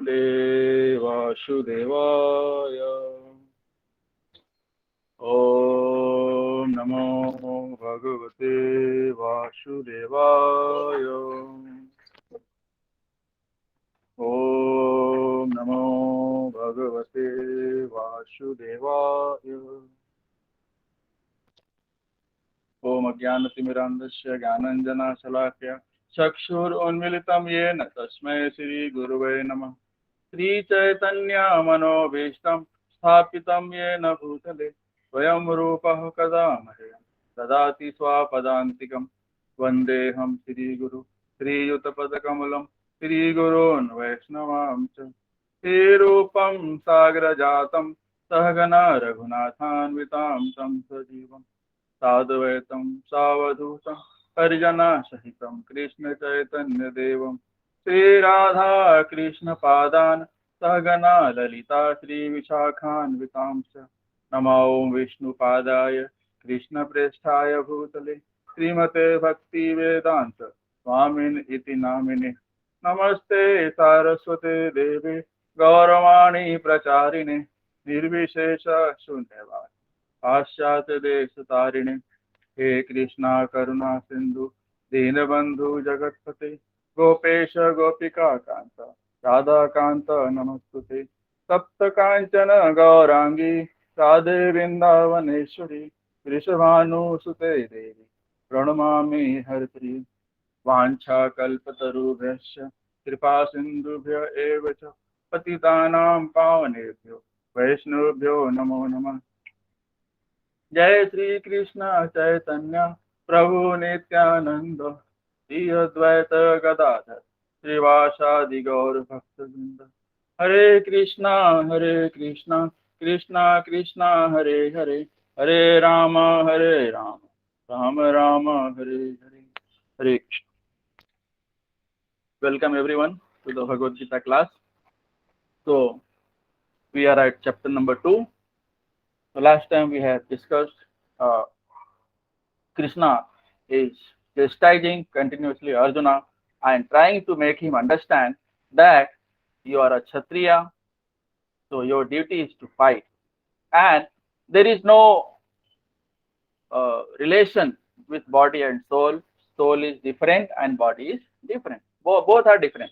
Namaste Vasudevaya. Om Namo Bhagavate Vasudevaya. Om Namo Bhagavate Vasudevaya. Om Ajnanatimmirandasya Jnananjana Salakya Chakshur Unmilitam Yena Tasmai Shri Gurave Namah. Shri Chaitanya Manobhishtam Sthapitam Yena Bhutale Swayam Rupah Kadamahe Dadati Swapadantikam Vandeham Shri Guru Shri Yutapadakamalam Shri Gurun Vaishnavam Cha Shri Rupam Sagra Jatam Sahagana Raghunathan Vitam Tam Sajivam Sadvaitam Savadutam Harijana Sahitam Krishna Chaitanya Devam Shri Radha Krishna Padan Sahagana Lalita Shri Vishakhan Vitamsa Namo Vishnu Padaya Krishna Presthaya Bhutale Srimate Bhakti Vedanta Swamin Iti Namine Namaste Saraswate Devi Gauravani Pracharine Nirvishesha Shunyavadi Paschat Desha Tarine He Krishna Karuna Sindhu Dinabandhu Jagatpate Gopesha Gopika Kanta Radha Kanta Namastute Sapta Kanchana Gaurangi Radhe Vrindavaneshwari Vrishabhanu Sute Devi Pranamami Hartri Vancha Kalpatarubhyasya Kripa Sindhubhya Evacha Patitanam Pavanebhyo Vaishnavabhyo Namo Namah. Jai Sri Krishna Chaitanya Prabhu Nityananda Shri Advaita Gadadhar Srivasadi Gaur Bhaktivinoda Hare Krishna Krishna Krishna Hare Hare Hare Rama Rama Rama Hare Hare. Hare Krishna. Welcome everyone to the Bhagavad Gita class. So we are at chapter number 2. So last time we have discussed Krishna is chastising continuously Arjuna and trying to make him understand that you are a Kshatriya, so your duty is to fight, and there is no relation with body and soul. Soul is different and body is different. Both are different.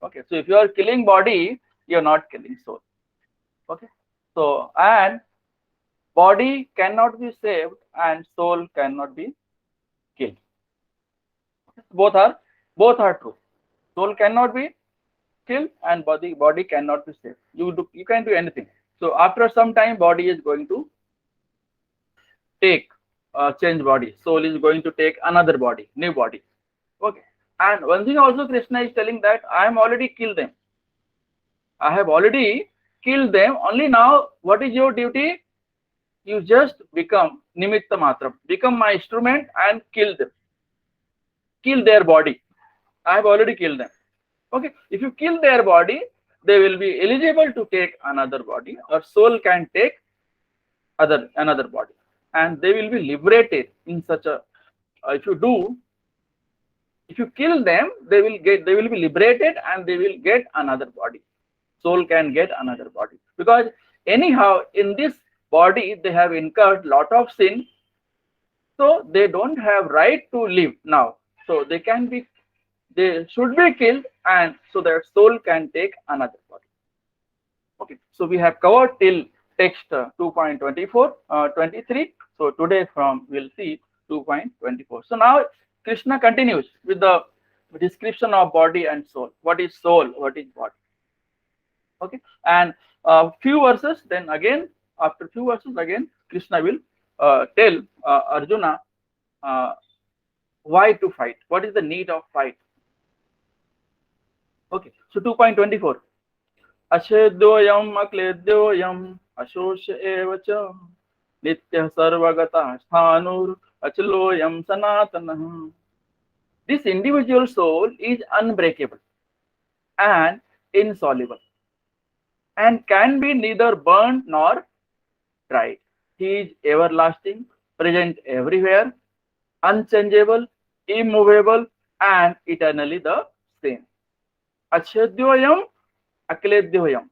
Okay, so if you are killing body, you are not killing soul. Okay, so and body cannot be saved and soul cannot be killed. Both are true. Soul cannot be killed and body cannot be saved. You can do anything. So after some time, body is going to take change body. Soul is going to take another body, new body. Okay. And one thing also Krishna is telling that I am already killed them. I have already killed them. Only now, what is your duty? You just become nimitta matram, become my instrument and kill them. Kill their body. I have already killed them. Okay. If you kill their body, they will be eligible to take another body, or soul can take another body, and they will be liberated in such a. If you kill them, they will be liberated and they will get another body. Soul can get another body, because anyhow in this body they have incurred lot of sin, so they don't have right to live now. So they should be killed, and so that soul can take another body. Okay, so we have covered till text 2.24, 23. So today we'll see 2.24. So now Krishna continues with the description of body and soul. What is soul? What is body? Okay, and few verses. Then again, after few verses, again Krishna will tell Arjuna why to fight. What is the need of fight? Okay, so 2.24. Ashedyoyam akledyoyam ashosya evacha nityah sarva-gatah sthanur achaloyam sanatanah. This individual soul is unbreakable and insoluble and can be neither burned nor dried. He is everlasting, present everywhere, unchangeable, immovable, and eternally the same. Achedyoyam akledyoyam.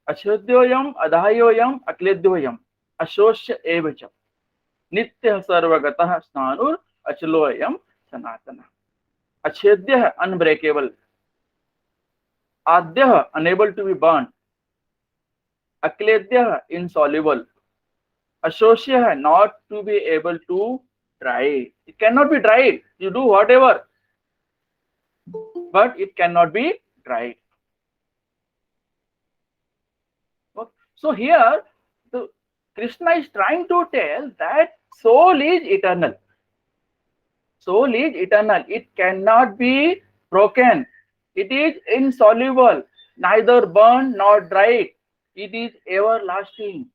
Achodyoyam, adhayoyam, akledyoyam. Ashosya evacha. Nitya sarva-gatah snanur achaloyam sanatana. Achedya, unbreakable. Adya, unable to be burned. Akledya, insoluble. Ashosya, not to be able to dry. It cannot be dried. You do whatever, but it cannot be dried. Okay. So here, Krishna is trying to tell that soul is eternal. Soul is eternal. It cannot be broken. It is insoluble, neither burned nor dried. It is everlasting,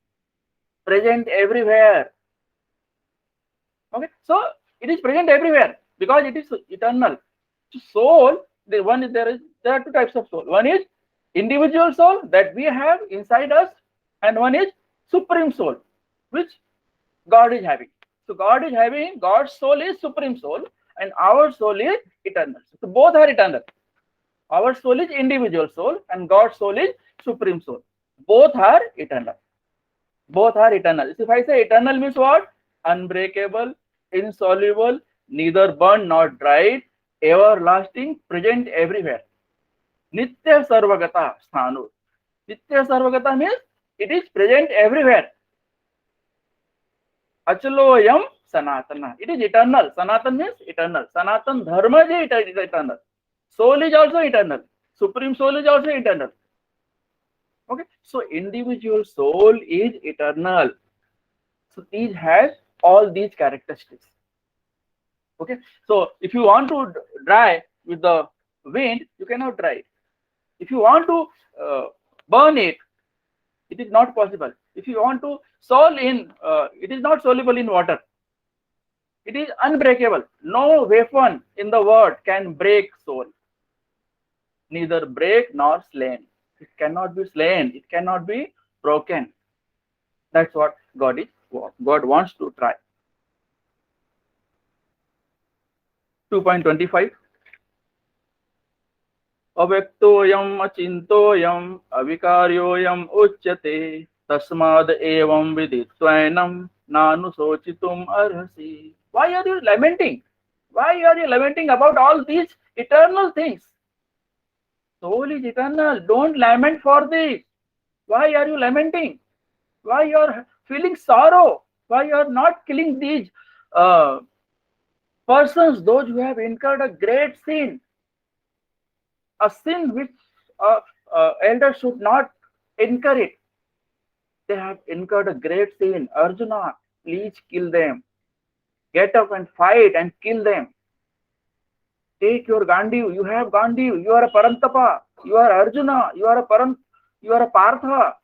present everywhere. Okay, so it is present everywhere because it is eternal. Soul, there are two types of soul. One is individual soul that we have inside us, and one is supreme soul, which God is having. So God is having, God's soul is supreme soul, and our soul is eternal. So both are eternal. Our soul is individual soul, and God's soul is supreme soul. Both are eternal. Both are eternal. So if I say eternal means what? Unbreakable, insoluble, neither burned nor dried, everlasting, present everywhere. Nitya Sarva-gatah sthanu. Nitya Sarva-gatah means it is present everywhere. Achaloyam sanatana. It is eternal. Sanatan means eternal. Sanatan dharma is eternal. Soul is also eternal. Supreme soul is also eternal. Okay. So individual soul is eternal. So these has all these characteristics. Okay. So if you want to dry with the wind, you cannot dry it. If you want to burn it, it is not possible. If you want to solve in, it is not soluble in water. It is unbreakable. No weapon in the world can break soul. Neither break nor slain. It cannot be slain. It cannot be broken. That's what God wants to try. 2.25. Avyaktoyam achintoyam avikaryoyam uchyate tasmad evam viditvainam nanu sochitum arhasi. Why are you lamenting? Why are you lamenting about all these eternal things? Soul is eternal. Don't lament for this. Why are you lamenting? Why you are feeling sorrow? Why you are not killing these persons, those who have incurred a great sin? A sin which elders should not incur it. They have incurred a great sin. Arjuna, please kill them. Get up and fight and kill them. Take your Gandiv. You have Gandiv. You are a Parantapa. You are Arjuna. You are a Partha.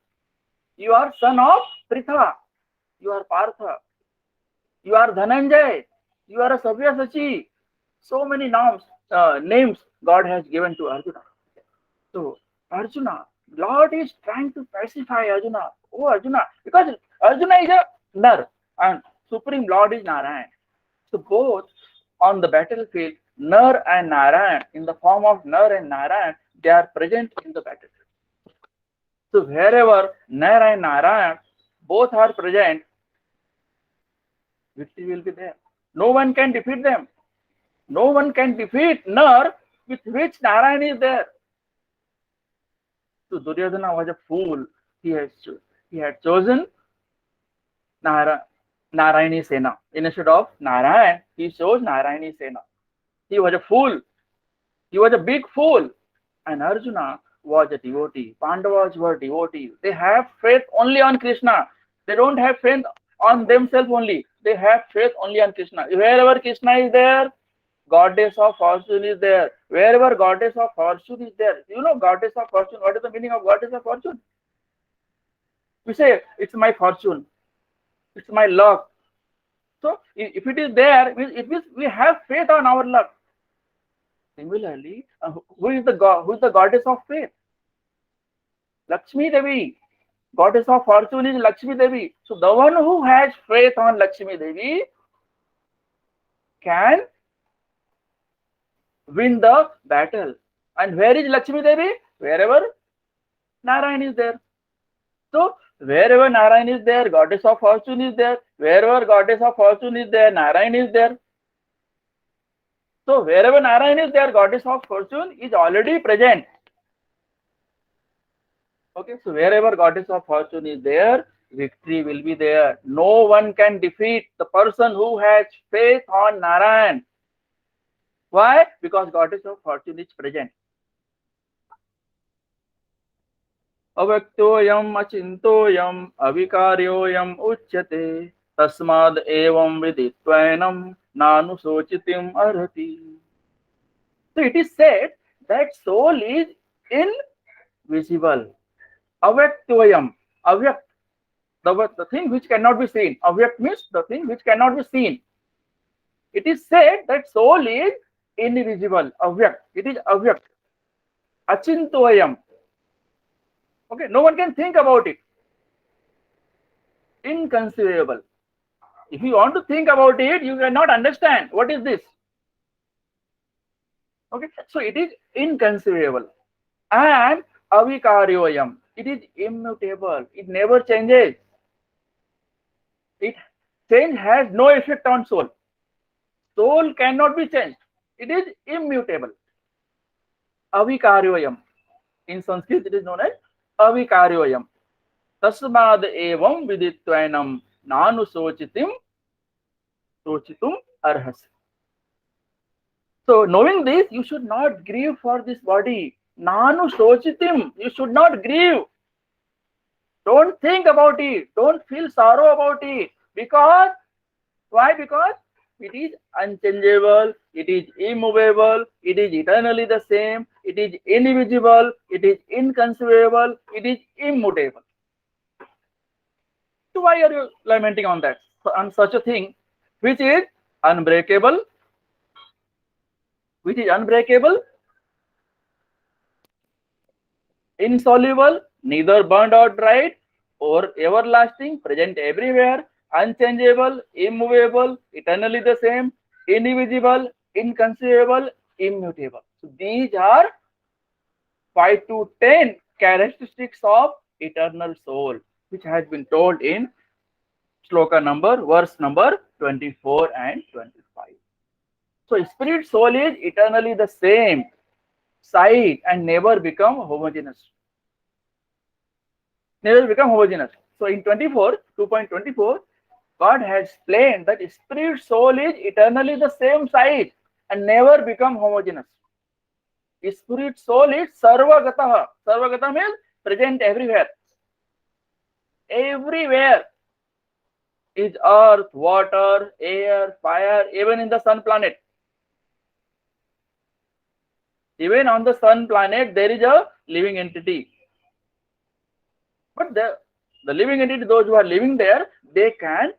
You are son of Pritha. You are Partha. You are Dhananjay. You are a Sabyasachi. So many names God has given to Arjuna. So Arjuna, Lord is trying to pacify Arjuna. Oh Arjuna, because Arjuna is a Nar and Supreme Lord is Narayan. So both on the battlefield, Nar and Narayan, in the form of Nar and Narayan, they are present in the battlefield. So wherever Nar and Narayan both are present, victory will be there. No one can defeat them. No one can defeat Nar with which Narayan is there. So Duryodhana was a fool. He had chosen Narayani Sena. Instead of Narayan, he chose Narayani Sena. He was a fool. He was a big fool. And Arjuna was a devotee. Pandavas were devotees. They have faith only on Krishna. They don't have faith on themselves only. They have faith only on Krishna. Wherever Krishna is there, Goddess of Fortune is there. Wherever Goddess of Fortune is there. You know Goddess of Fortune. What is the meaning of Goddess of Fortune? We say, it's my fortune. It's my luck. So, if it is there, it means we have faith on our luck. Similarly, who is the goddess of faith? Lakshmi Devi. Goddess of fortune is Lakshmi Devi. So, the one who has faith on Lakshmi Devi can win the battle. And where is Lakshmi Devi? Wherever Narayan is there. So wherever Narayan is there, goddess of fortune is there. Wherever goddess of fortune is there, Narayan is there. So wherever Narayan is there, goddess of fortune is already present. Okay, so wherever goddess of fortune is there, victory will be there. No one can defeat the person who has faith on Narayan. Why? Because goddess of fortune is present. Avaktoyam achintoyam avikaryoyam uchyate tasmad evam viditvainam nanu sochitim arhati. So it is said that soul is invisible. Avaktoyam, avyak, the thing which cannot be seen. Avyak means the thing which cannot be seen. It is said that soul is invisible. Avyak, it is avyak. Achintoyam. Okay, no one can think about it. Inconceivable. If you want to think about it, you cannot understand what is this. Okay, so it is inconceivable. And avikaryoyam, it is immutable. It never changes. Change has no effect on soul. Soul cannot be changed. It is immutable. Avikaryoyam. In Sanskrit, it is known as avikaryoyam. Tasmad evam viditvainam nanu sochitum arhasi. So knowing this, you should not grieve for this body. Nanu sochitim, you should not grieve. Don't think about it. Don't feel sorrow about it. Because, why? Because it is unchangeable, it is immovable, it is eternally the same, it is invisible, it is inconceivable, it is immutable. So why are you lamenting on that? On such a thing which is unbreakable, insoluble, neither burned or dried, or everlasting, present everywhere, unchangeable, immovable, eternally the same, indivisible, inconceivable, immutable. So these are 5 to 10 characteristics of eternal soul, which has been told in verse number 24 and 25. So spirit soul is eternally the same side and never become homogeneous. So in 2.24, God has explained that spirit soul is eternally the same size and never become homogeneous. Spirit soul is Sarva-gatah. Sarva-gatah means present everywhere. Everywhere is earth, water, air, fire, even in the sun planet. Even on the sun planet, there is a living entity. But the living entity, those who are living there, they can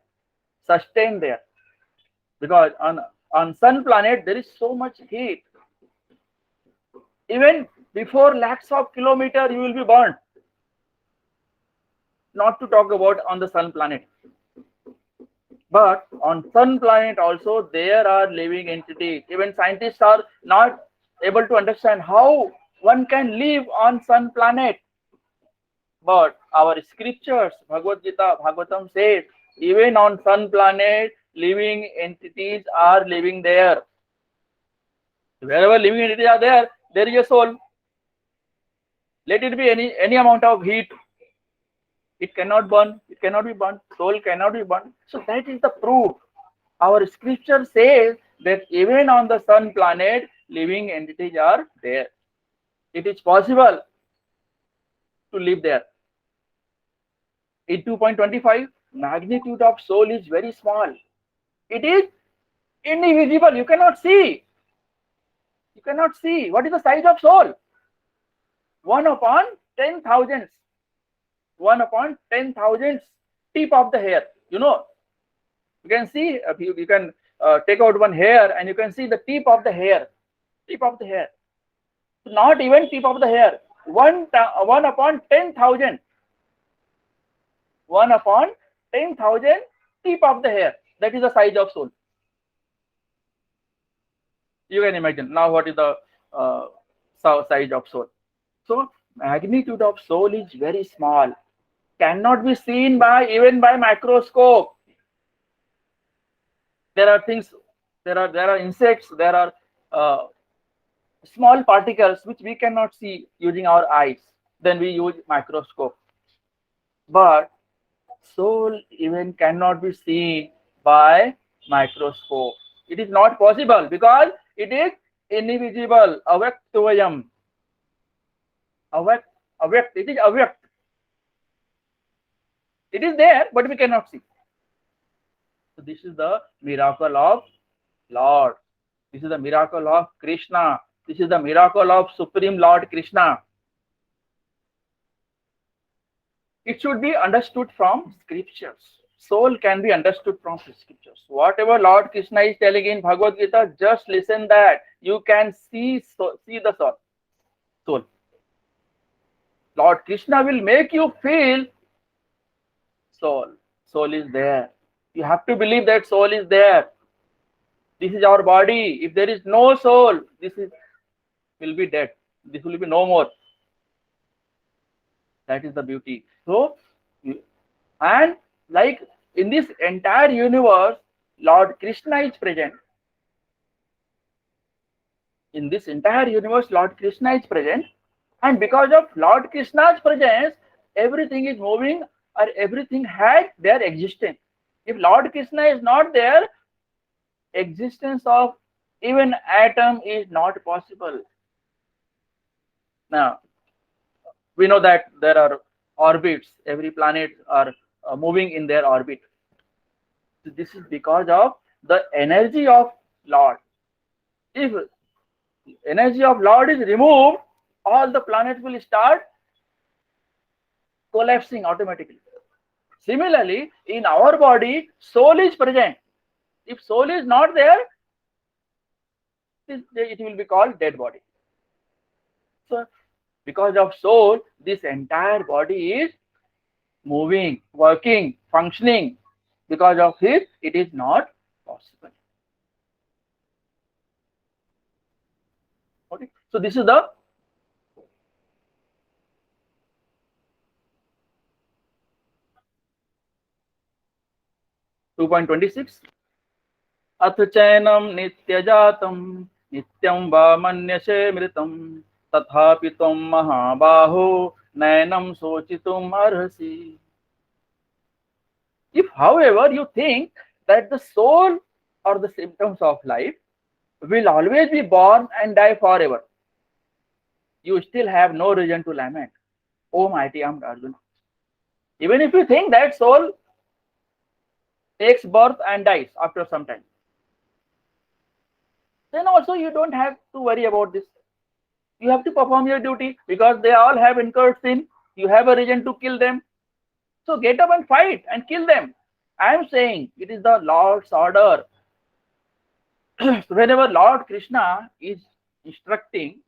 sustain there. Because on sun planet, there is so much heat. Even before lakhs of kilometers, you will be burned. Not to talk about on the sun planet. But on sun planet also, there are living entities. Even scientists are not able to understand how one can live on sun planet. But our scriptures, Bhagavad Gita, Bhagavatam says, even on sun planet, living entities are living there. Wherever living entities are there, there is a soul. Let it be any amount of heat. It cannot burn. It cannot be burned. Soul cannot be burned. So that is the proof. Our scripture says that even on the sun planet, living entities are there. It is possible to live there. In 2.25, magnitude of soul is very small. It is invisible. You cannot see. You cannot see. What is the size of soul? 1 upon 10,000. 1 upon 10,000 tip of the hair. You know, you can see, you can take out one hair and you can see the tip of the hair. Tip of the hair. Not even tip of the hair. 1 upon 10,000. 1 upon 10,000 tip of the hair. That is the size of soul. You can imagine now what is the size of soul. So magnitude of soul is very small, cannot be seen by even by microscope. There are things, there are insects, there are small particles which we cannot see using our eyes. Then we use microscope. But soul even cannot be seen by microscope. It is not possible because it is invisible. Avyaktvayam. Avyakt. It is avyakt. It is there, but we cannot see. So this is the miracle of Lord. This is the miracle of Krishna. This is the miracle of Supreme Lord Krishna. It should be understood from scriptures. Soul can be understood from scriptures. Whatever Lord Krishna is telling in Bhagavad Gita, just listen that. You can see the soul. Lord Krishna will make you feel soul. Soul is there. You have to believe that soul is there. This is our body. If there is no soul, will be dead. This will be no more. That is the beauty. So, and like in this entire universe, Lord Krishna is present. In this entire universe, Lord Krishna is present. And because of Lord Krishna's presence, everything is moving or everything had their existence. If Lord Krishna is not there, existence of even atom is not possible. Now, we know that there are orbits. Every planet are moving in their orbit. So this is because of the energy of Lord. If energy of Lord is removed, all the planets will start collapsing automatically. Similarly, in our body, soul is present. If soul is not there, it will be called dead body. So, because of soul, this entire body is moving, working, functioning. Because of it, it is not possible. Okay. So this is the (2.26). अथ चैनम नित्यजातं नित्यं वा मन्यसे मृतं तथापि त्वं महाबाहो नैनं शोचितुम् अर्हसि. If, however, you think that the soul or the symptoms of life will always be born and die forever, you still have no reason to lament, O mighty armed Arjuna. Even if you think that soul takes birth and dies after some time, then also you don't have to worry about this. You have to perform your duty because they all have incurred sin. You have a reason to kill them. So get up and fight and kill them. I am saying it is the Lord's order. Whenever Lord Krishna is instructing,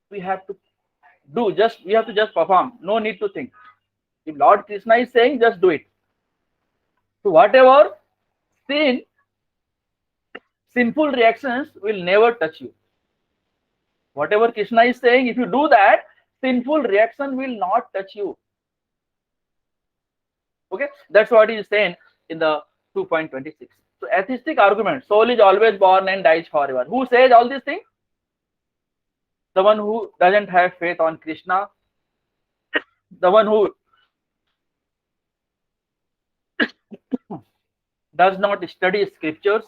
we have to just perform. No need to think. If Lord Krishna is saying, just do it. So whatever sinful reactions will never touch you. Whatever Krishna is saying, if you do that, sinful reaction will not touch you. Okay, that's what he is saying in the 2.26. So atheistic argument, soul is always born and dies forever. Who says all these things? The one who doesn't have faith on Krishna, the one who does not study scriptures,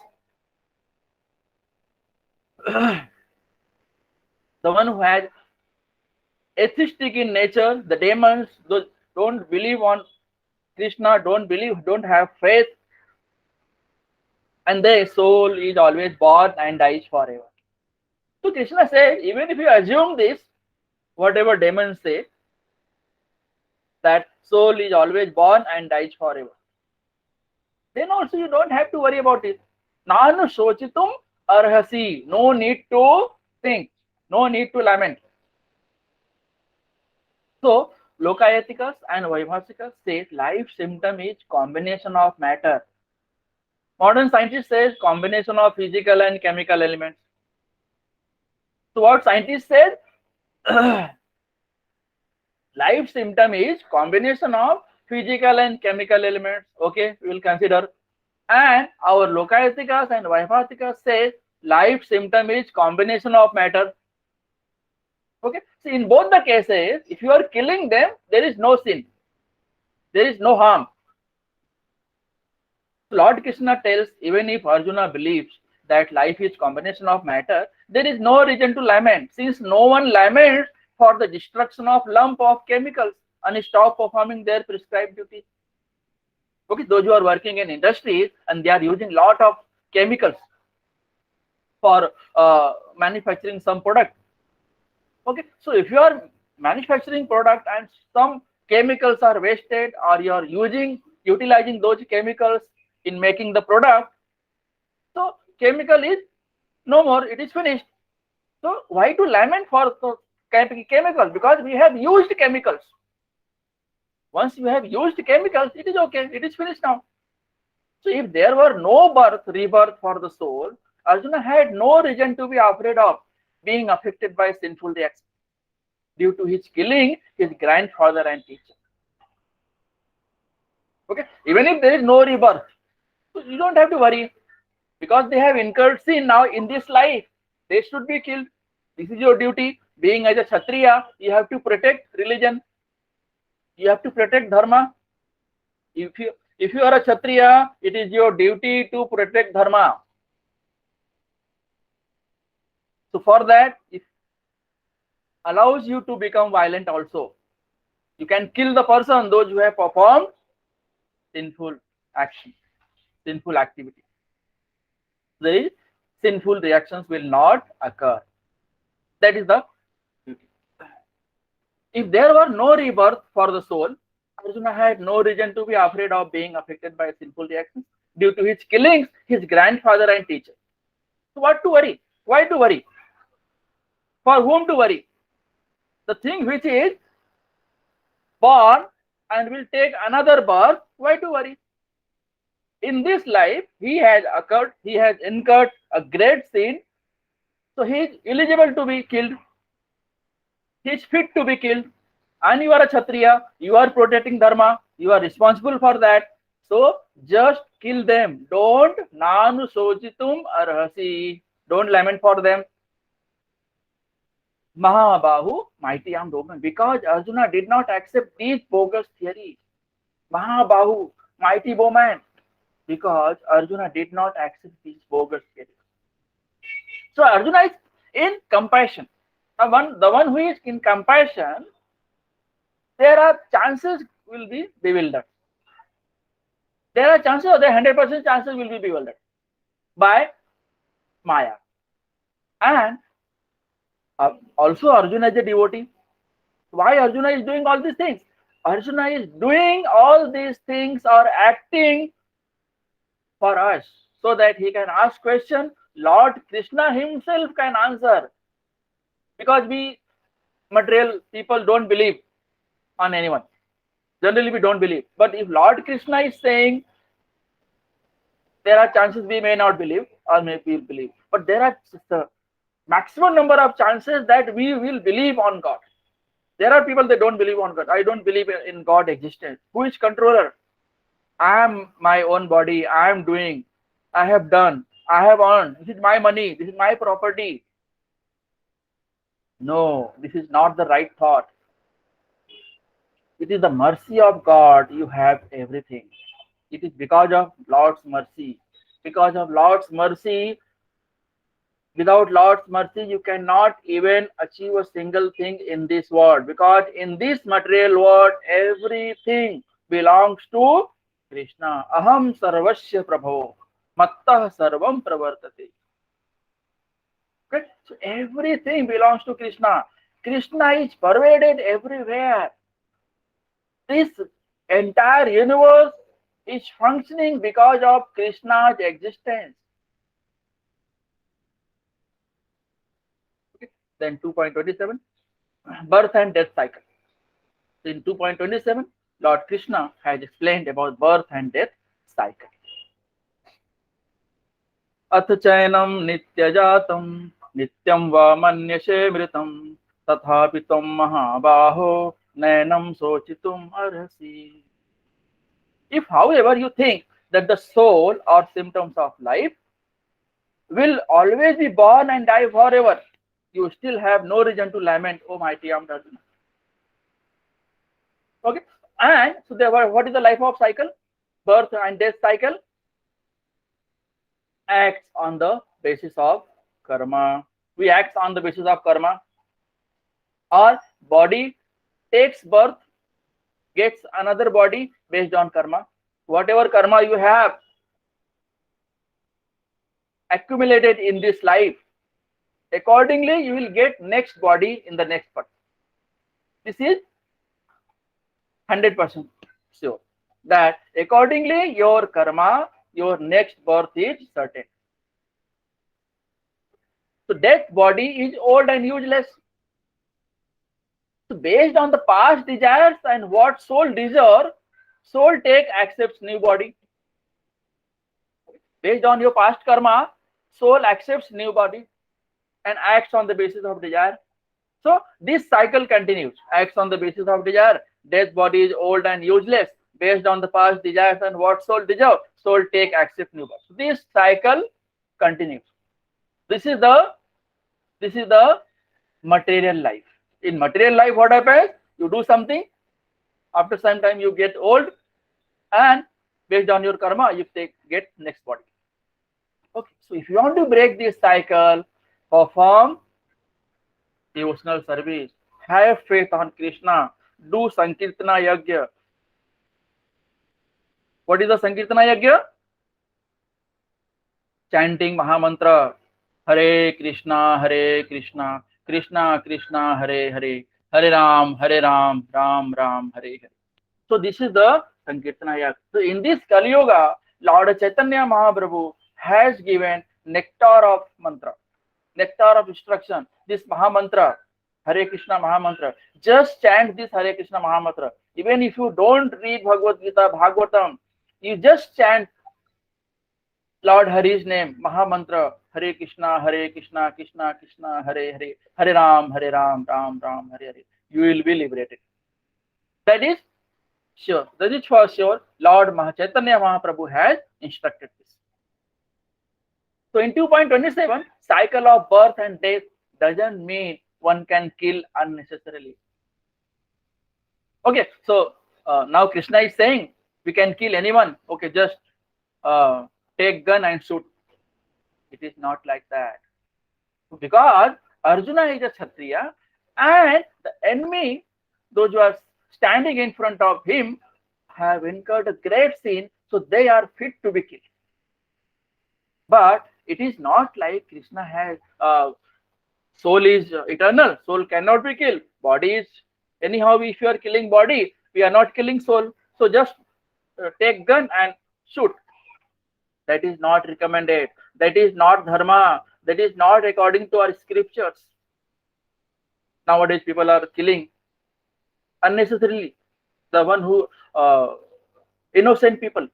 the one who has atheistic in nature, the demons, those don't believe on Krishna, don't have faith, and their soul is always born and dies forever. So Krishna says, even if you assume this, whatever demons say, that soul is always born and dies forever, then also you don't have to worry about it. Nanu shochitum arhasi. No need to think, no need to lament. So Lokayatikas and Vaibhasikas say life symptom is combination of matter. Modern scientists say combination of physical and chemical elements. So what scientists said? Life symptom is combination of physical and chemical elements. Okay, we will consider. And our Lokayatikas and Vaibhatikas say life symptom is combination of matter. Okay, so in both the cases, if you are killing them, there is no sin, there is no harm. Lord Krishna tells, even if Arjuna believes that life is combination of matter, there is no reason to lament, since no one laments for the destruction of lump of chemicals and stop performing their prescribed duties. Okay, those who are working in industries and they are using lot of chemicals for manufacturing some product. Okay, so if you are manufacturing product and some chemicals are wasted, or you are utilizing those chemicals in making the product, so chemical is no more, it is finished. So why to lament for the chemicals? Because we have used chemicals. Once you have used chemicals, it is okay, it is finished now. So if there were no birth, rebirth for the soul, Arjuna had no reason to be afraid of being affected by sinful reactions due to his killing his grandfather and teacher. Okay, even if there is no rebirth, so you don't have to worry, because they have incurred sin now in this life. They should be killed. This is your duty. Being as a Kshatriya, you have to protect religion. You have to protect dharma. If you are a Kshatriya, it is your duty to protect dharma. So for that, it allows you to become violent also. You can kill the person, those who have performed sinful action, sinful activity. The sinful reactions will not occur. That is the duty. If there were no rebirth for the soul, Arjuna had no reason to be afraid of being affected by sinful reactions due to his killings, his grandfather and teacher. So what to worry? Why to worry? For whom to worry? The thing which is born and will take another birth, why to worry? In this life, he has incurred a great sin, so he is eligible to be killed. He is fit to be killed. And you are a Kshatriya, you are protecting dharma, you are responsible for that. So just kill them. Don't nanu sochitum arhasi. Don't lament for them. Mahabahu, mighty armed woman. Because Arjuna did not accept these bogus theories. Mahabahu, mighty woman. Because Arjuna did not accept these bogus theories. So Arjuna is in compassion. The one who is in compassion, there are chances will be bewildered. There are chances, or there 100% chances will be bewildered by Maya. And also Arjuna is a devotee. Why Arjuna is doing all these things? Arjuna is doing all these things or acting for us, so that he can ask question, Lord Krishna himself can answer. Because we material people don't believe on anyone. Generally we don't believe. But if Lord Krishna is saying, there are chances we may not believe or may believe. But there are the maximum number of chances that we will believe on God. There are people that don't believe on God. I don't believe in God existence. Who is controller? I am my own body. I am doing. I have done. I have earned. This is my money. This is my property. No, this is not the right thought. It is the mercy of God. You have everything. It is because of Lord's mercy. Because of Lord's mercy, without Lord's mercy, you cannot even achieve a single thing in this world. Because in this material world, everything belongs to Krishna. Aham sarvasya prabho, mattah sarvam pravartate. Okay? So everything belongs to Krishna. Krishna is pervaded everywhere. This entire universe is functioning because of Krishna's existence. Okay. Then 2.27, birth and death cycle. In 2.27, Lord Krishna has explained about birth and death cycle. Ath chainam nityajatam nityam va manyashe mritam tathapi tam mahabaho nayanam sochitum arhasi. If, however, you think that the soul or symptoms of life will always be born and die forever, you still have no reason to lament, oh mighty Arjuna. Okay, and so therefore, what is the life of cycle? Birth and death cycle acts on the basis of karma. We act on the basis of karma. Our body takes birth, gets another body based on karma. Whatever karma you have accumulated in this life, accordingly you will get next body in the next birth. This is 100% sure that accordingly your karma, your next birth is certain. So death body is old and useless. So based on the past desires and what soul desire, soul accepts new body. Based on your past karma, soul accepts new body and acts on the basis of desire. So this cycle continues, acts on the basis of desire. Death body is old and useless. Based on the past desires and what soul desire, soul accept new body. So this cycle continues. This is the material life. In material life, what happens? You do something, after some time you get old, and based on your karma, you get next body. Okay, so if you want to break this cycle, perform devotional service, have faith on Krishna, do Sankirtana Yajna. What is the Sankirtana Yajna? Chanting Mahamantra, Hare Krishna, Krishna Krishna, Hare Hare, Hare Ram, Ram Ram, Hare Hare. So this is the Sankirtana Yajna. So in this Kali Yuga, Lord Chaitanya Mahaprabhu has given nectar of mantra, nectar of instruction. This Mahamantra, Hare Krishna Mahamantra. Just chant this Hare Krishna Mahamantra. Even if you don't read Bhagavad Gita, Bhagavatam, you just chant Lord Hari's name, Mahamantra, Hare Krishna, Krishna Krishna, Hare Hare, Hare Ram, Ram Ram, Hare Hare. You will be liberated. That is sure. That is for sure. Lord Chaitanya Mahaprabhu has instructed this. So in 2.27, cycle of birth and death doesn't mean one can kill unnecessarily. Okay, so now Krishna is saying we can kill anyone. Okay, just take gun and shoot. It is not like that. Because Arjuna is a Kshatriya and the enemy, those who are standing in front of him, have incurred a great sin, so they are fit to be killed. But it is not like Krishna has soul is eternal, soul cannot be killed. Body is anyhow, if you are killing body, we are not killing soul. So just take gun and shoot. That is not recommended. That is not dharma. That is not according to our scriptures. Nowadays people are killing unnecessarily. The one who innocent people.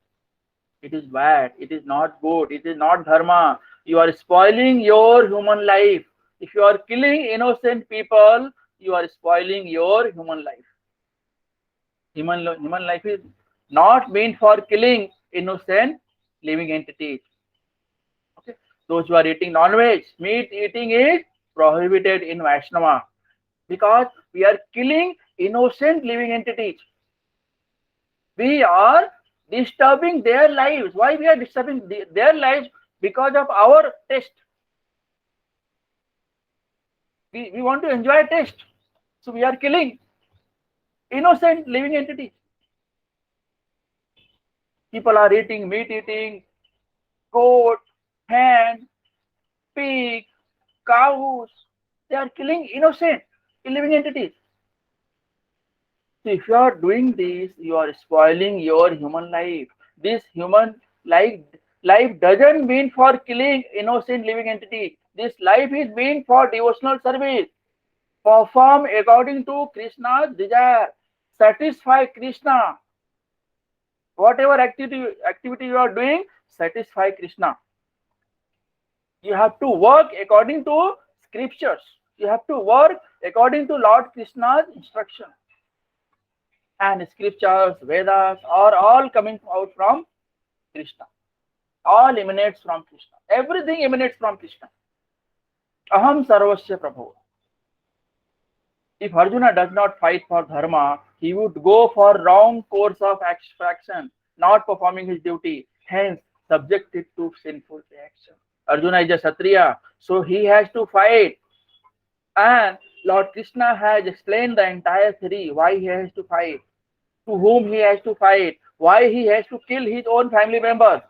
It is bad. It is not good. It is not dharma. You are spoiling your human life. If you are killing innocent people, you are spoiling your human life. Human life is not meant for killing innocent living entities. Okay, those who are eating non-veg, meat eating is prohibited in Vaishnava because we are killing innocent living entities. We are disturbing their lives. Why we are disturbing their lives? Because of our taste. We want to enjoy taste. So we are killing innocent living entities. People are eating meat eating, goat, hen, pig, cows. They are killing innocent living entities. So if you are doing this, you are spoiling your human life. This human life doesn't mean for killing innocent living entity. This life is meant for devotional service. Perform according to Krishna's desire. Satisfy Krishna. Whatever activity you are doing, satisfy Krishna. You have to work according to scriptures. You have to work according to Lord Krishna's instruction. And scriptures, Vedas are all coming out from Krishna. All emanates from Krishna. Everything emanates from Krishna. Aham sarvasya prabhu. If Arjuna does not fight for dharma, he would go for wrong course of action, not performing his duty, hence subjected to sinful reaction. Arjuna is a Kshatriya, so he has to fight. And Lord Krishna has explained the entire theory, why he has to fight, to whom he has to fight, why he has to kill his own family members.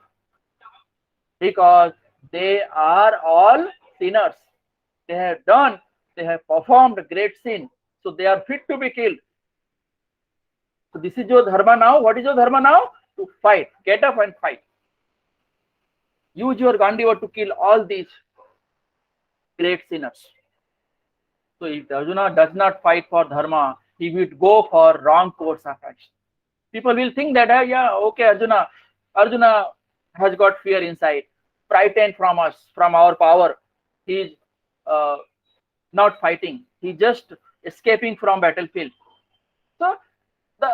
Because they are all sinners. They have performed a great sin. So they are fit to be killed. So this is your dharma now. What is your dharma now? To fight. Get up and fight. Use your Gandiva to kill all these great sinners. So if Arjuna does not fight for dharma, he would go for wrong course of action. People will think that, yeah, okay, Arjuna has got fear inside, frightened from us, from our power. He is not fighting. He just escaping from battlefield. So the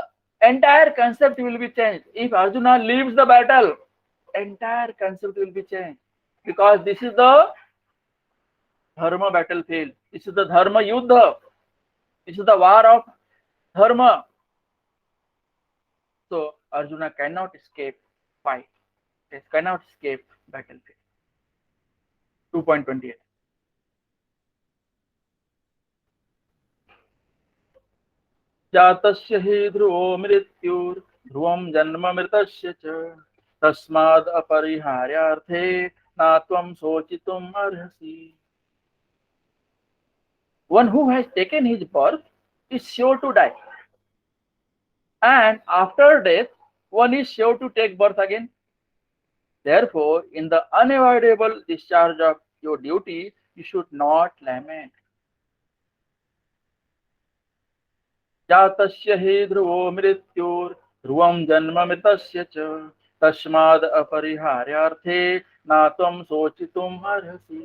entire concept will be changed. If Arjuna leaves the battle, entire concept will be changed. Because this is the dharma battlefield. This is the dharma yuddha. This is the war of dharma. So Arjuna cannot escape fight. He cannot escape battlefield. 2.28. जातस्य हि ध्रुवो मृत्युर् ध्रुवं जन्म मृतस्य च तस्माद् अपरिहार्यार्थे न त्वं शोचितुम् अर्हसि. One who has taken his birth is sure to die, and after death one is sure to take birth again. Therefore, in the unavoidable discharge of your duty, you should not lament. जातस्य हि ध्रुवो मृत्युर् ध्रुवं जन्म मृतस्य च तस्माद् अपरिहार्यार्थे न त्वं शोचितुम् अर्हसि.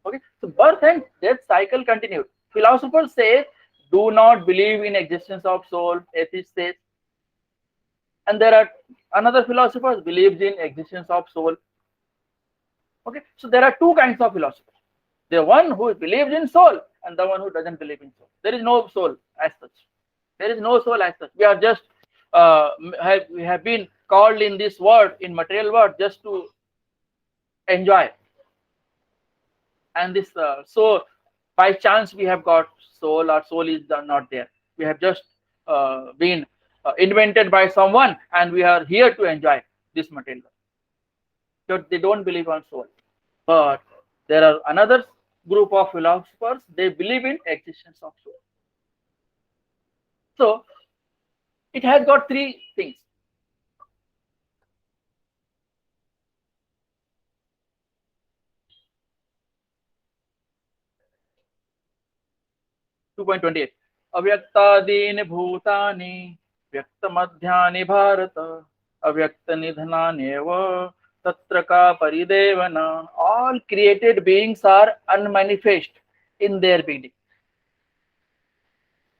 Okay, so birth and death cycle continued. Philosophers say, do not believe in existence of soul. Atheists say, and there are another philosophers believes in existence of soul. Okay, so there are two kinds of philosophers. The one who believes in soul and the one who doesn't believe in soul. There is no soul as such. There is no soul as such. We are just we have been called in this world, in material world, just to enjoy. And this so by chance we have got soul. Our soul is not there. We have just been invented by someone, and we are here to enjoy this material world. So they don't believe on soul. But there are another group of philosophers, they believe in existence of soul. So it has got three things. (2.28) Avyaktadini bhutani vyaktamadhyani bharata avyaktanidhananyeva tatra ka paridevana. All created beings are unmanifest in their beginning,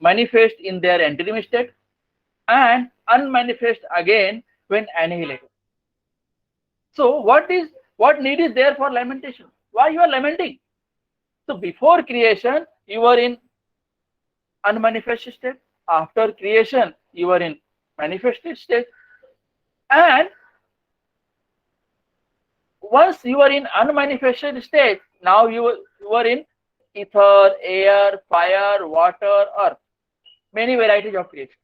manifest in their interim state, and unmanifest again when annihilated. So what need is there for lamentation? Why you are lamenting? So before creation you were in unmanifest state. After creation you are in manifested state, and once you are in unmanifested state, now you are in ether, air, fire, water, earth, many varieties of creation.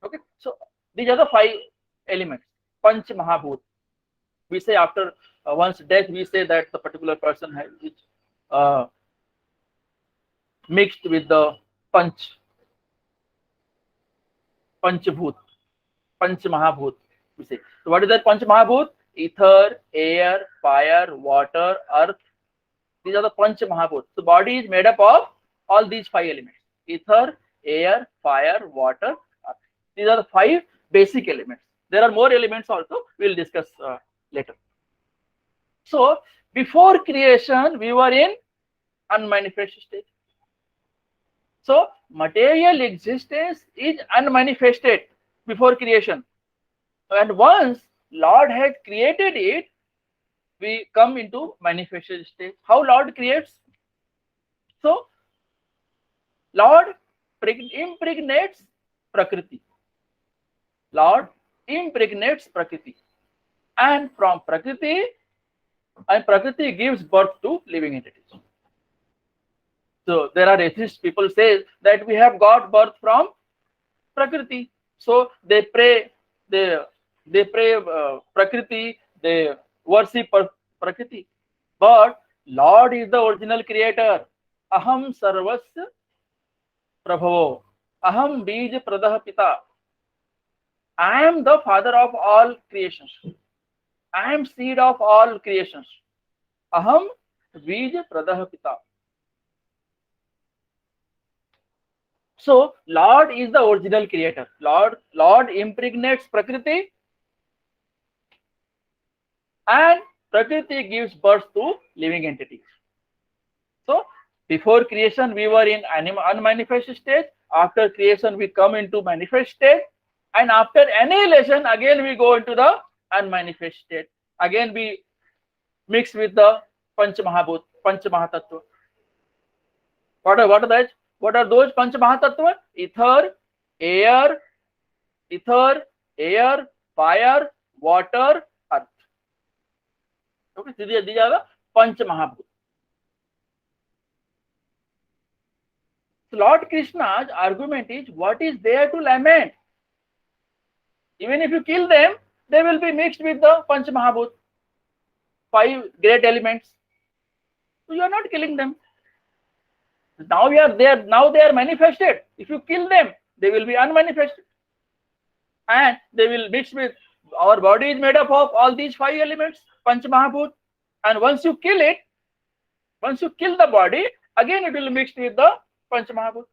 Okay, so these are the five elements, Panch Mahabhut. We say after one's death, we say that the particular person has mixed with the Panchabhut, Panch Mahabhut. We say. So what is that Panch Mahabhut? Ether, air, fire, water, earth. These are the Panch Mahabhut. So body is made up of all these five elements: ether, air, fire, water, earth. These are the five basic elements. There are more elements also. We will discuss later. So before creation, we were in unmanifest state. So material existence is unmanifested before creation, and once Lord had created it, we come into manifested state. How Lord creates? So Lord impregnates Prakriti. Lord impregnates Prakriti, and from Prakriti, and Prakriti gives birth to living entities. So there are atheist people say that we have got birth from Prakriti. So they pray, they pray Prakriti, they worship Prakriti. But Lord is the original creator. Aham sarvasya prabhavo. Aham bij pradah pita. I am the father of all creations. I am seed of all creations. Aham bij pradah pita. So Lord is the original creator. Lord impregnates Prakriti, and Prakriti gives birth to living entities. So before creation we were in unmanifest state. After creation we come into manifest state, and after annihilation again we go into the unmanifest state. Again we mix with the Panch Mahabhut, Panch Mahatattva. What are that? What are those Panch Mahatattva? Ether, air, fire, water, earth. Okay, these are the Panch Mahabhut. So Lord Krishna's argument is, what is there to lament? Even if you kill them, they will be mixed with the Panch Mahabhut, 5 great elements. So you are not killing them. Now we are there. Now they are manifested. If you kill them, they will be unmanifested, and they will mix with. Our body is made up of all these 5 elements, Panch Mahabhut, and once you kill it, once you kill the body, again it will mix with the Panch Mahabhut.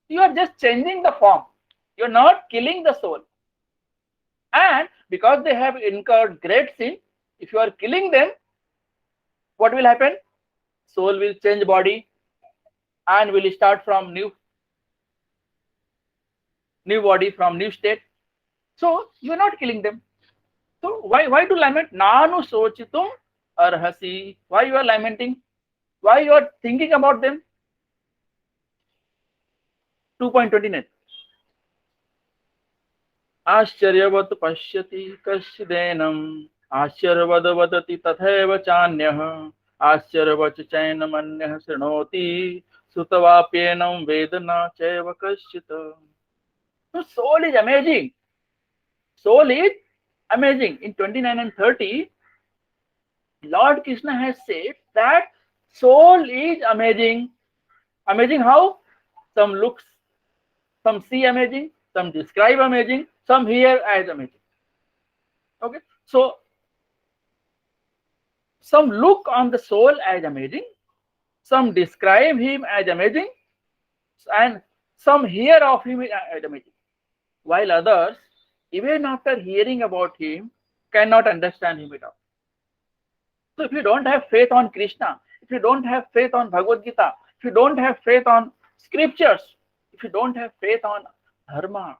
You are just changing the form. You are not killing the soul. And because they have incurred great sin, if you are killing them, what will happen? Soul will change body and will start from new body, from new state. So you are not killing them. So why to lament? Nanu sochitum arhasi. Why you are lamenting? Why you are thinking about them? 2.29. आश्चर्यवत् पश्यति कश्चिदेनम् आश्चर्यवद् वदति तथैव चान्यः आश्चर्यवच् चैनमन्यः शृणोति श्रुत्वाप्येनं वेद न चैव कश्चित्. So soul is amazing. Soul is amazing. In 29 and 30, Lord Krishna has said that soul is amazing. Amazing how? Some looks, some see amazing, some describe amazing, some hear as amazing. Okay, so some look on the soul as amazing, some describe him as amazing, and some hear of him as amazing, while others, even after hearing about him, cannot understand him at all. So if you don't have faith on Krishna, if you don't have faith on Bhagavad Gita, if you don't have faith on scriptures, if you don't have faith on dharma,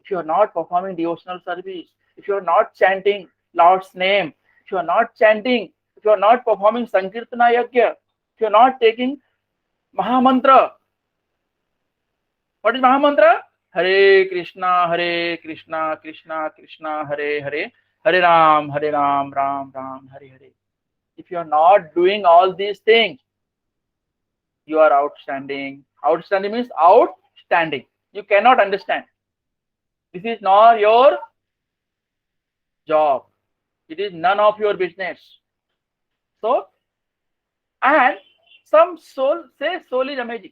if you are not performing devotional service, if you are not chanting Lord's name, if you are not chanting, if you are not performing Sankirtana Yajna, if you are not taking Mahamantra. What is Mahamantra? Hare Krishna, Krishna Krishna, Hare Hare, Hare Ram, Ram Ram, Hare Hare. If you are not doing all these things, you are outstanding. Outstanding means outstanding. You cannot understand. This is not your job. It is none of your business. So, and some soul say soul is amazing.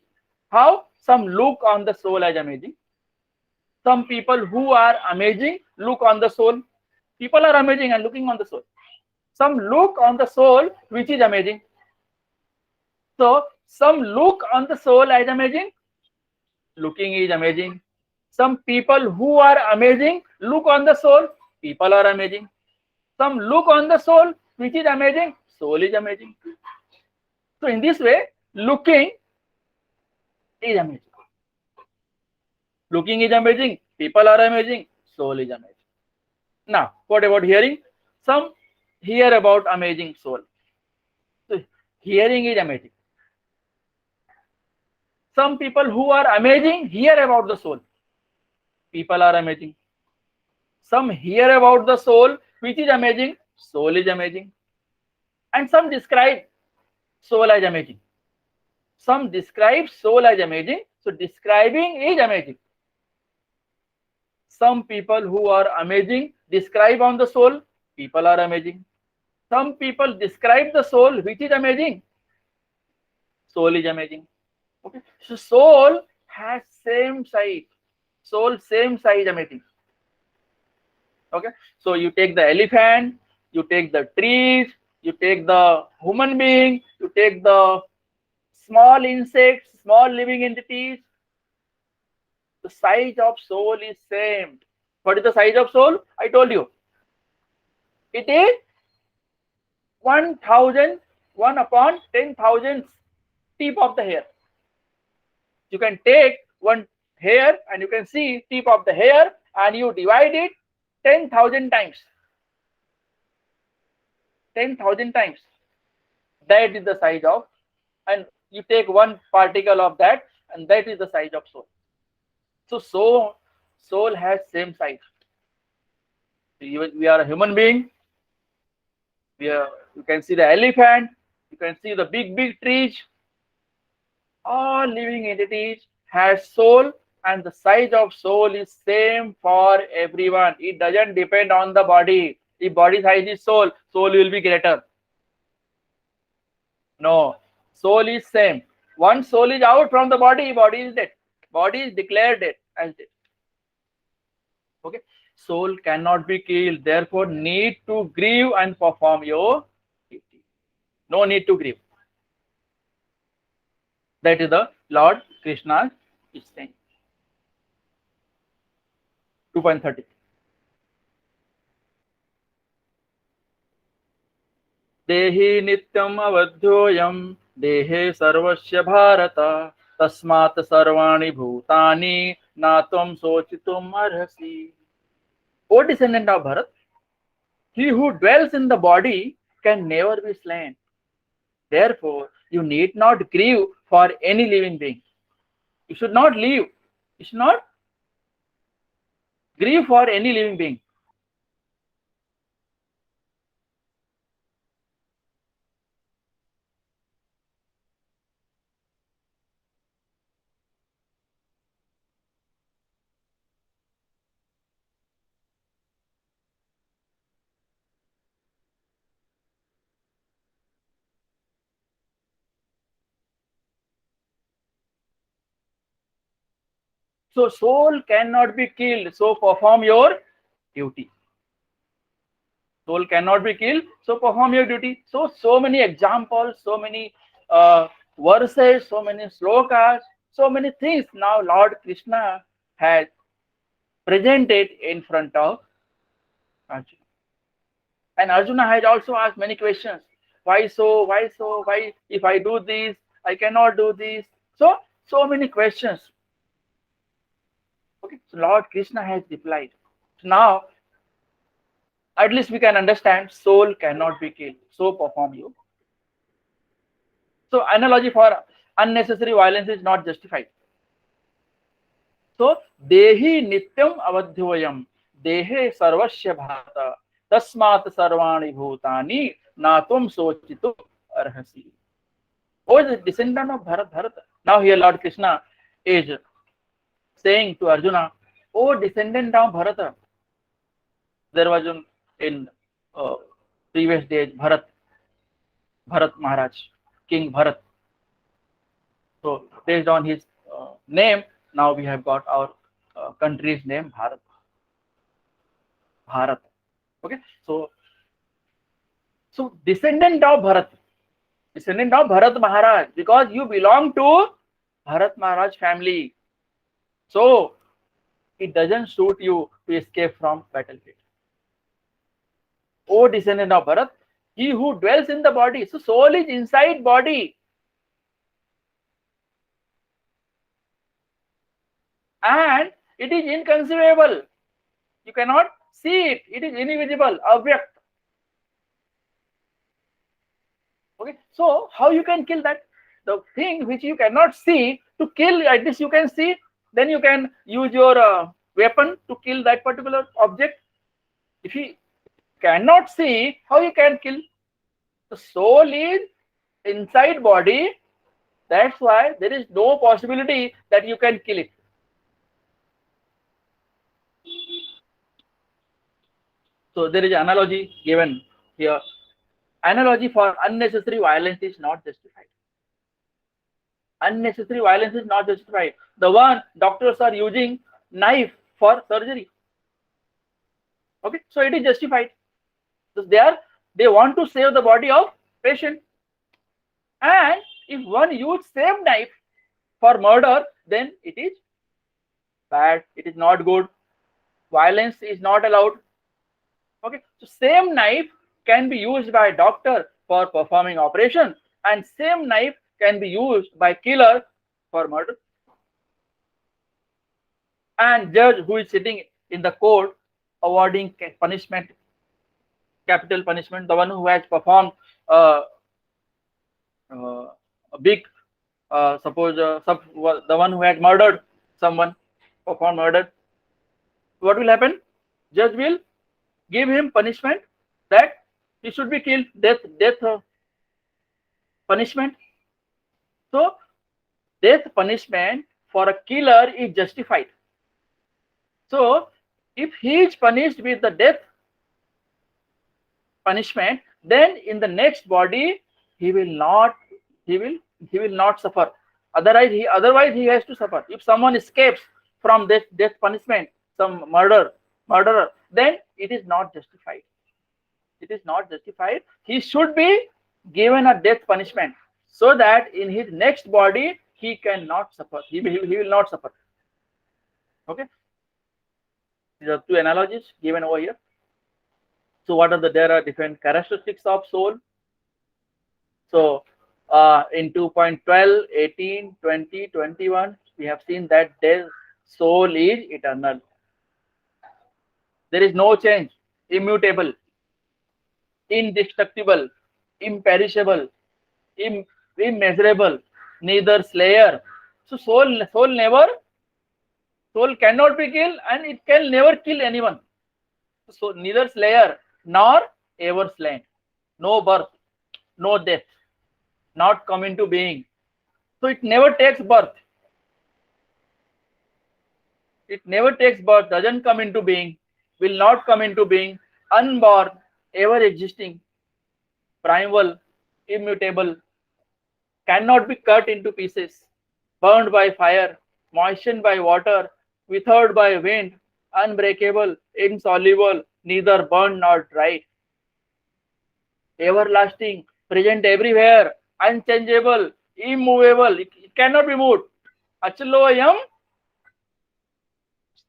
How? Some look on the soul as amazing. Some people who are amazing look on the soul. People are amazing and looking on the soul. Some look on the soul which is amazing. So, some look on the soul as amazing. Looking is amazing. Some people who are amazing look on the soul. People are amazing. Some look on the soul which is amazing. Soul is amazing. So in this way, Looking is amazing. Looking is amazing. People are amazing. Soul is amazing. Now, what about hearing? Some hear about amazing soul. So, hearing is amazing. Some people who are amazing hear about the soul. People are amazing. Some hear about the soul, which is amazing. Soul is amazing. And some describe soul as amazing. Some describe soul as amazing. So, describing is amazing. Some people who are amazing describe on the soul. People are amazing. Some people describe the soul, which is amazing. Soul is amazing. Okay. So soul has same size. Soul same size amazing. Okay. So you take the elephant, you take the trees, you take the human being, you take the small insects, small living entities. The size of soul is same. What is the size of soul? I told you. It is 1,000, 1 upon 10,000 tip of the hair. You can take one hair and you can see tip of the hair and you divide it 10,000 times. 10,000 times. That is the size of, and you take one particle of that and that is the size of soul. So soul has same size. We are a human being. You can see the elephant. You can see the big trees. All living entities has soul, and the size of soul is same for everyone. It doesn't depend on the body. If body size is soul, soul will be greater. No, soul is same. Once soul is out from the body, body is dead. Body is declared dead as dead. Okay, soul cannot be killed. Therefore, need to grieve and perform your duty. No need to grieve. That is the Lord Krishna is saying. 2.30. Dehi nityam avadhyoyam dehe sarvasya bharata tasmat sarvani bhutani natam sochitum arhasi. O descendant of Bharat, he who dwells in the body can never be slain. Therefore, you need not grieve for any living being. You should not live. You should not grieve for any living being. So soul cannot be killed. So perform your duty. Soul cannot be killed. So perform your duty. So many examples, so many verses, so many slokas, so many things now Lord Krishna has presented in front of Arjuna. And Arjuna has also asked many questions. Why so? Why so? Why if I do this, I cannot do this? So many questions. Okay, so Lord Krishna has replied. So now, at least we can understand soul cannot be killed. So perform you. So analogy for unnecessary violence is not justified. So dehi nityam avadhyoyam dehe sarvasya bharata tasmat sarvani bhutani natum sochitu arhasi. Oh, the descendant of Bharata. Now here Lord Krishna is saying to Arjuna, oh descendant of Bharata. There was in previous days Bharat Maharaj, King Bharat. So based on his name, now we have got our country's name Bharat. Bharat. Okay, so descendant of Bharat Maharaj, because you belong to Bharat Maharaj family. So it doesn't suit you to escape from battlefield. O descendant of Bharat, he who dwells in the body. So soul is inside body. and it is inconceivable. You cannot see it. It is invisible, object. Okay, so how you can kill that? The thing which you cannot see, to kill, at least you can see, then you can use your weapon to kill that particular object. If you cannot see, how you can kill? The soul is inside body. That's why there is no possibility that you can kill it. So there is an analogy given here. Analogy for unnecessary violence is not justified. Unnecessary violence is not justified. The one doctors are using knife for surgery. Okay, so it is justified. So they want to save the body of patient. And if one use same knife for murder, then it is bad. It is not good. Violence is not allowed. Okay, so same knife can be used by doctor for performing operation, and same knife can be used by killer for murder. And judge who is sitting in the court awarding punishment, capital punishment, the one who has performed a big, suppose the one who had murdered someone, performed murder, what will happen? Judge will give him punishment that he should be killed, death punishment. So death punishment for a killer is justified. So if he is punished with the death punishment, then in the next body he will not suffer. Otherwise he has to suffer. If someone escapes from this death punishment, some murderer, then it is not justified. It is not justified. He should be given a death punishment so that in his next body he cannot suffer. He will not suffer. Okay. These are two analogies given over here. So what are there are different characteristics of soul. So in 2.12, 18, 20, 21, we have seen that their soul is eternal. There is no change, immutable, indestructible, imperishable, immeasurable, neither slayer. So soul cannot be killed, and it can never kill anyone. So neither slayer nor ever slain. No birth, no death, not come into being. So it never takes birth. It never takes birth, doesn't come into being, will not come into being, unborn, ever existing, primal, immutable, cannot be cut into pieces, burned by fire, moistened by water, withered by wind, unbreakable, insoluble, neither burned nor dried, everlasting, present everywhere, unchangeable, immovable, it cannot be moved. Achaloyam,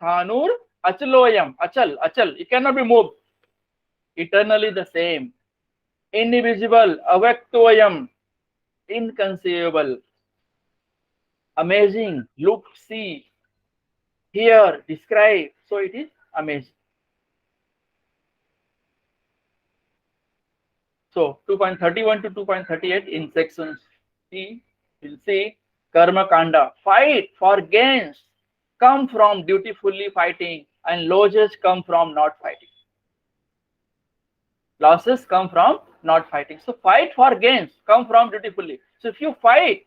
sthanur, achaloyam, achal, it cannot be moved. Eternally the same, indivisible, avaktoyam, inconceivable, amazing, look, see, hear, describe. So it is amazing. So 2.31 to 2.38 in section C, we'll see Karma Kanda. Fight for gains come from dutifully fighting, and losses come from not fighting. Losses come from not fighting. So fight for gains come from dutifully. So if you fight,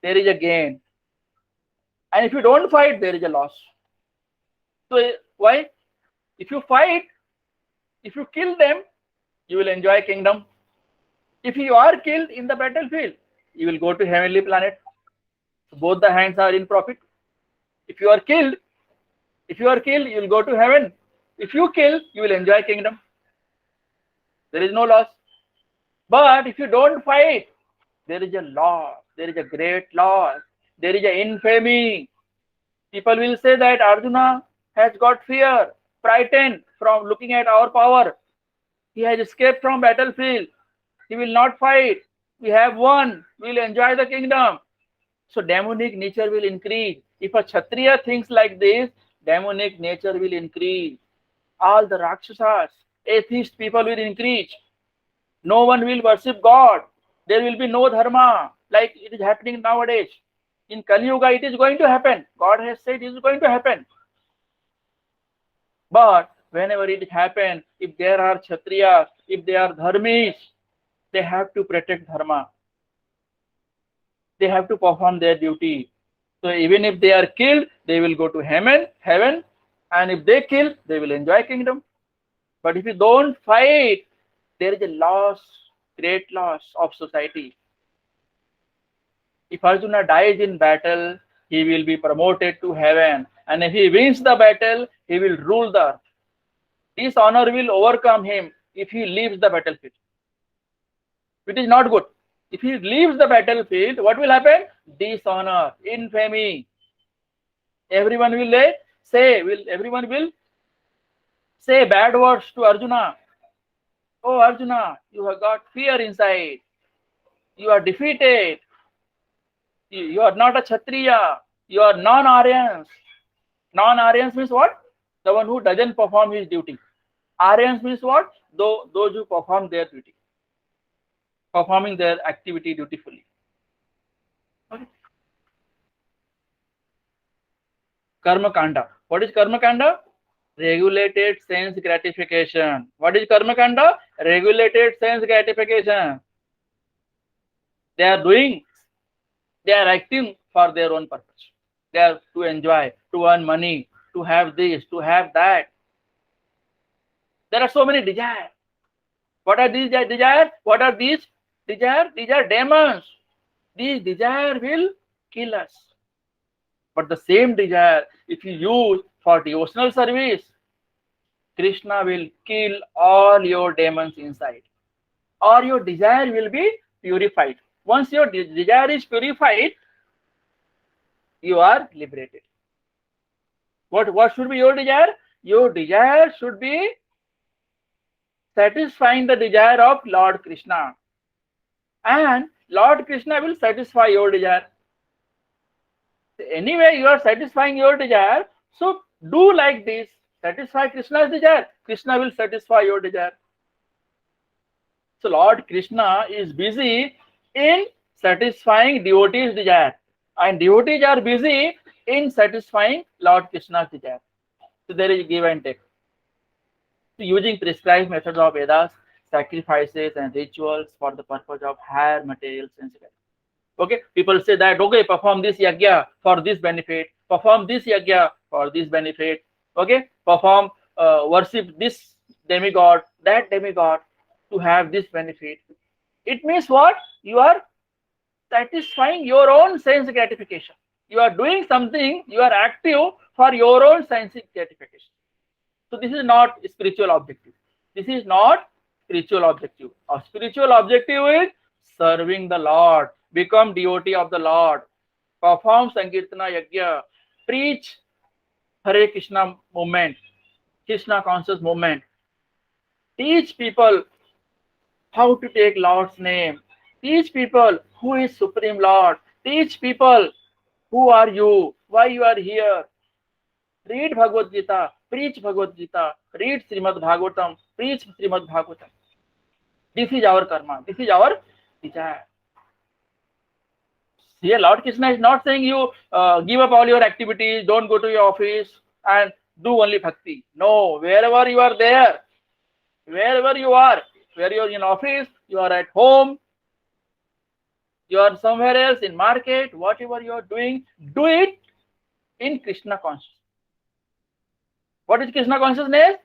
there is a gain. And if you don't fight, there is a loss. So why? If you fight, if you kill them, you will enjoy kingdom. If you are killed in the battlefield, you will go to heavenly planet. So both the hands are in profit. If you are killed, you will go to heaven. If you kill, you will enjoy kingdom. There is no loss. But if you don't fight, there is a loss. There is a great loss. There is an infamy. People will say that Arjuna has got fear, frightened from looking at our power. He has escaped from battlefield. He will not fight. We have won. We will enjoy the kingdom. So demonic nature will increase. If a Kshatriya thinks like this, demonic nature will increase. All the Rakshasas, atheist people will increase. No one will worship God. There will be no dharma like it is happening nowadays. In Kali Yuga, it is going to happen. God has said it is going to happen. But whenever it happens, if there are Kshatriyas, if they are dharmis, they have to protect dharma. They have to perform their duty. So even if they are killed, they will go to heaven, and if they kill, they will enjoy kingdom. But if you don't fight, there is a loss, great loss of society. If Arjuna dies in battle, he will be promoted to heaven. And if he wins the battle, he will rule the earth. Dishonor will overcome him if he leaves the battlefield. It is not good. If he leaves the battlefield, what will happen? Dishonor, infamy. Everyone will say bad words to Arjuna. Oh Arjuna, you have got fear inside. You are defeated. You are not a Kshatriya. You are non-Aryans. Non-Aryans means what? The one who doesn't perform his duty. Aryans means what? Those who perform their duty. Performing their activity dutifully. Okay. Karma Kanda. What is Karma Kanda? Regulated sense gratification. What is Karma Kanda? Regulated sense gratification. They are acting for their own purpose. They are to enjoy, to earn money, to have this, to have that. There are so many desires. What are these desires? What are these desires? These are demons. These desires will kill us. But the same desire, if you use for devotional service, Krishna will kill all your demons inside. Or your desire will be purified. Once your desire is purified, you are liberated. What should be your desire? Your desire should be satisfying the desire of Lord Krishna. And Lord Krishna will satisfy your desire. Anyway, you are satisfying your desire, so do like this. Satisfy Krishna's desire. Krishna will satisfy your desire. So Lord Krishna is busy in satisfying devotees' desire. And devotees are busy in satisfying Lord Krishna's desire. So there is give and take. So using prescribed methods of Vedas, sacrifices and rituals for the purpose of higher material sensibility. Okay, people say that, okay, perform this yajna for this benefit, perform this yajna for this benefit, okay, perform, worship this demigod, that demigod to have this benefit. It means what? You are satisfying your own sense gratification. You are doing something, you are active for your own sense gratification. So this is not a spiritual objective. This is not spiritual objective. Our spiritual objective is serving the Lord, become devotee of the Lord, perform Sankirtana Yajna, preach Hare Krishna movement, Krishna conscious movement, teach people how to take Lord's name, teach people who is Supreme Lord, teach people who are you, why you are here, read Bhagavad Gita, preach Bhagavad Gita, read Srimad Bhagavatam, preach Srimad Bhagavatam. This is our karma, this is our desire. Here Lord Krishna is not saying you give up all your activities, don't go to your office and do only bhakti. No, wherever you are there, wherever you are, where you are in office, you are at home, you are somewhere else in market, whatever you are doing, do it in Krishna consciousness. What is Krishna consciousness?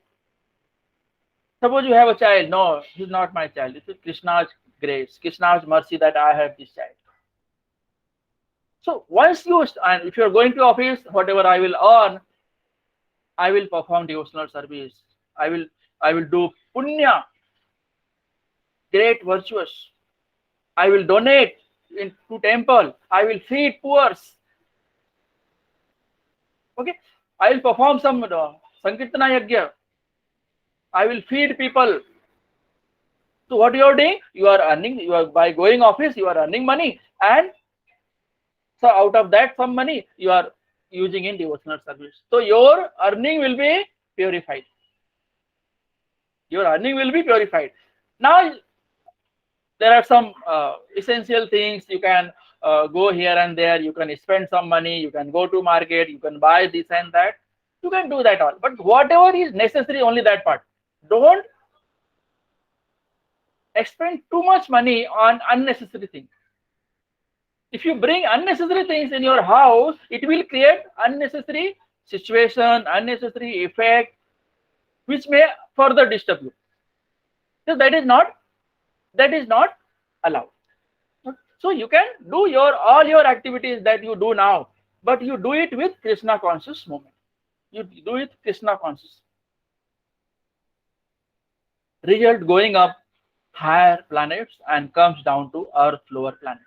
Suppose you have a child. No, he's not my child. This is Krishna's grace, Krishna's mercy that I have this child. So once you, and if you are going to office, whatever I will earn, I will perform devotional service. I will do punya, great virtuous. I will donate to temple. I will feed poor. Okay, I will perform some Sankirtana Yajna. I will feed people. So what you are doing? You are earning. You are by going office. You are earning money, and So out of that some money you are using in devotional service. So your earning will be purified. Your earning will be purified. Now there are some essential things you can go here and there. You can spend some money. You can go to market. You can buy this and that. You can do that all. But whatever is necessary, only that part. Don't expend too much money on unnecessary things. If you bring unnecessary things in your house, it will create unnecessary situation, unnecessary effect, which may further disturb you. So that is not allowed. So you can do all your activities that you do now, but you do it with Krishna conscious moment. You do it Krishna conscious. Result going up higher planets and comes down to earth lower planets.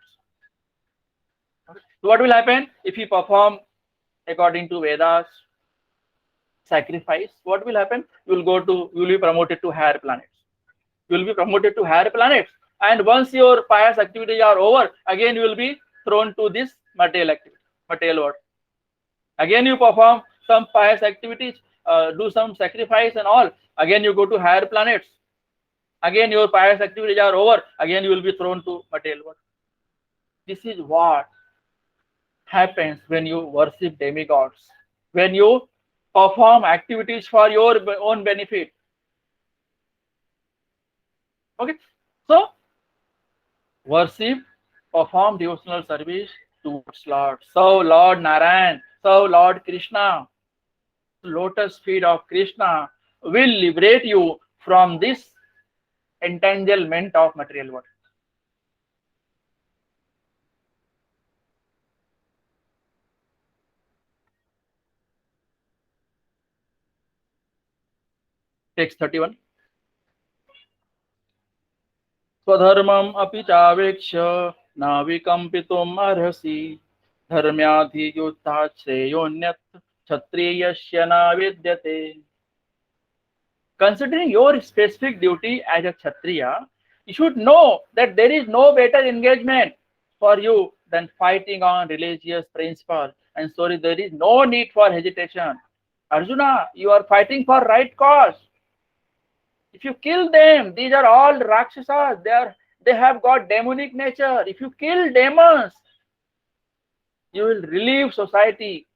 So what will happen if you perform according to Vedas sacrifice? What will happen? You will be promoted to higher planets. You will be promoted to higher planets, and once your pious activities are over, again you will be thrown to this material world. Again you perform some pious activities, do some sacrifice and all. Again you go to higher planets. Again your pious activities are over. Again you will be thrown to material world. This is what happens when you worship demigods, when you perform activities for your own benefit. Okay, so worship, perform devotional service towards Lord. So Lord Narayan, so Lord Krishna, lotus feet of Krishna will liberate you from this entanglement of material world. Text 31. स्वधर्मम अपि चावेक्ष न विकम्पितुम् अर्हसि धर्म्याधियुद्धात् श्रेयोन्यत् क्षत्रियस्य न विद्यते. Considering your specific duty as a Kshatriya, you should know that there is no better engagement for you than fighting on religious principles, and so there is no need for hesitation. Arjuna, you are fighting for right cause. If you kill them, these are all Rakshasas. They have got demonic nature. If you kill demons, you will relieve society.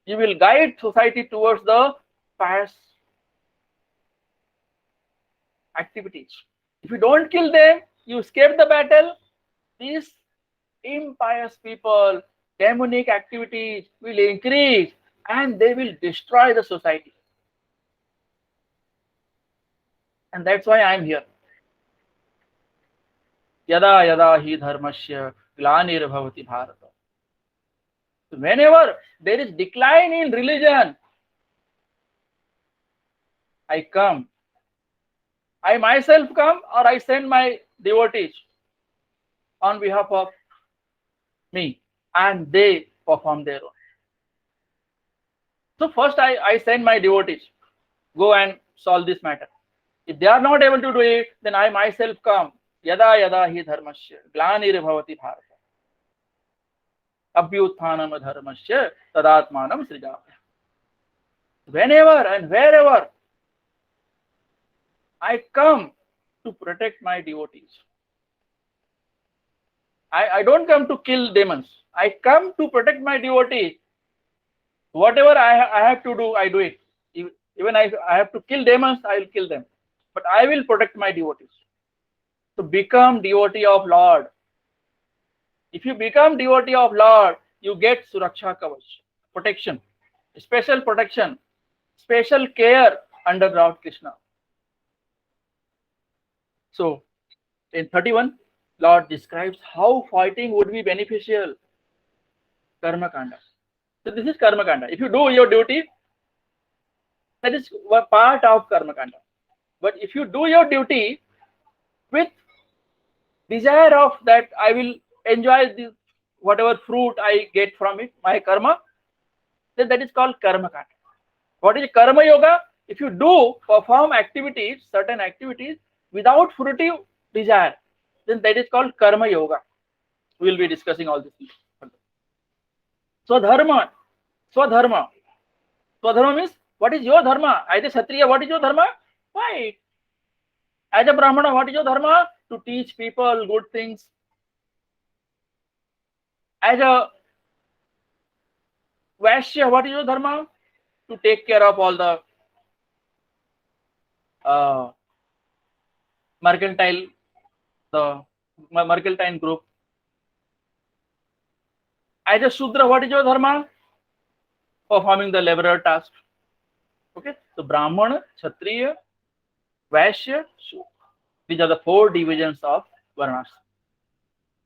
You will guide society towards the pious activities. If you don't kill them, you escape the battle. These impious people, demonic activities will increase and they will destroy the society. And that's why I am here. Yada yada hi dharmasya glanirabhavati bharata. So whenever there is decline in religion, I come. I myself come, or I send my devotees on behalf of me, and they perform their own. So first I send my devotees, go and solve this matter. If they are not able to do it, then I myself come. Yada yada hi dharmasya glanirabhavati bharata abhyutthanam dharmasya tadatmanam srijaya. Whenever and wherever I come to protect my devotees. I don't come to kill demons. I come to protect my devotees. Whatever I have to do, I do it. Even I have to kill demons, I will kill them. But I will protect my devotees. So become devotee of Lord. If you become devotee of Lord, you get Suraksha Kavach, protection, special protection, special care under Lord Krishna. So in 31, Lord describes how fighting would be beneficial. Karma Kanda. So this is Karma Kanda. If you do your duty, that is part of Karma Kanda. But if you do your duty with desire of that I will enjoy this, whatever fruit I get from it, my karma, then that is called Karma Kanda. What is Karma Yoga? If you do perform activities, certain activities without fruitive desire, then that is called Karma Yoga. We will be discussing all this. Swadharma. Swadharma. Swadharma means what is your dharma? As a Kshatriya, what is your dharma? Fight. As a Brahmana, what is your dharma? To teach people good things. As a Vaishya, what is your dharma? To take care of all the mercantile, the mercantile group. As a Shudra, what is your dharma? Performing the laborer task. Okay, so Brahmana, Kshatriya, Vaishya, Shudra. These are the four divisions of Varnas.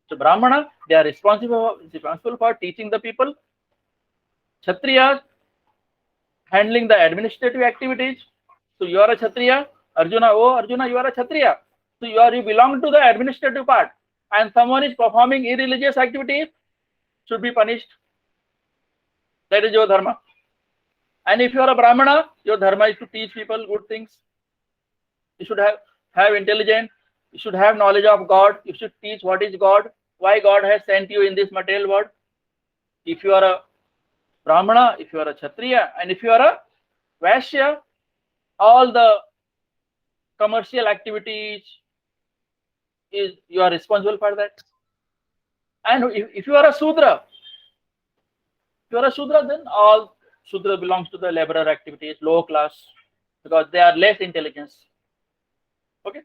So Brahmana, they are responsible for teaching the people. Kshatriyas, handling the administrative activities. So you are a Kshatriya. Arjuna, oh Arjuna, you are a Kshatriya. So you belong to the administrative part. And someone is performing irreligious activities, should be punished. That is your dharma. And if you are a Brahmana, your dharma is to teach people good things. You should have intelligence. You should have knowledge of God. You should teach what is God, why God has sent you in this material world. If you are a Brahmana, if you are a Kshatriya, and if you are a Vaishya, all the commercial activities, you are responsible for that. And if you are a Shudra, then all Shudra belongs to the laborer activities, low class, because they are less intelligence. Okay,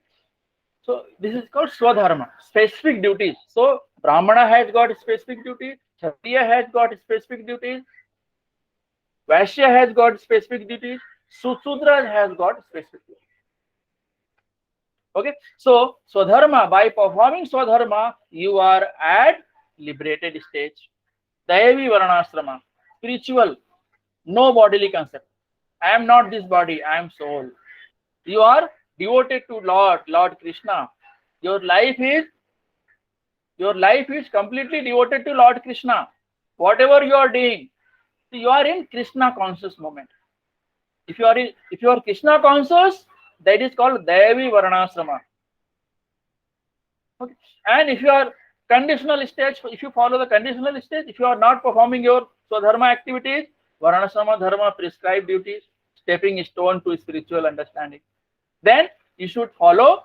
so this is called Swadharma, specific duties. So Brahmana has got specific duties, Kshatriya has got specific duties, Vaishya has got specific duties, Shudra has got specific duties. Okay, so Swadharma, by performing Swadharma, you are at liberated stage. Daivi Varnashrama, spiritual, no bodily concept. I am not this body, I am soul. You are devoted to Lord Krishna. Your life is completely devoted to Lord Krishna. Whatever you are doing, so you are in Krishna conscious moment. If you are Krishna conscious, that is called Daivi Varnashrama. Okay. And if you are conditional stage, if you follow the conditional stage, if you are not performing your Swadharma activities, Varnashrama Dharma prescribed duties, stepping stone to spiritual understanding, then you should follow.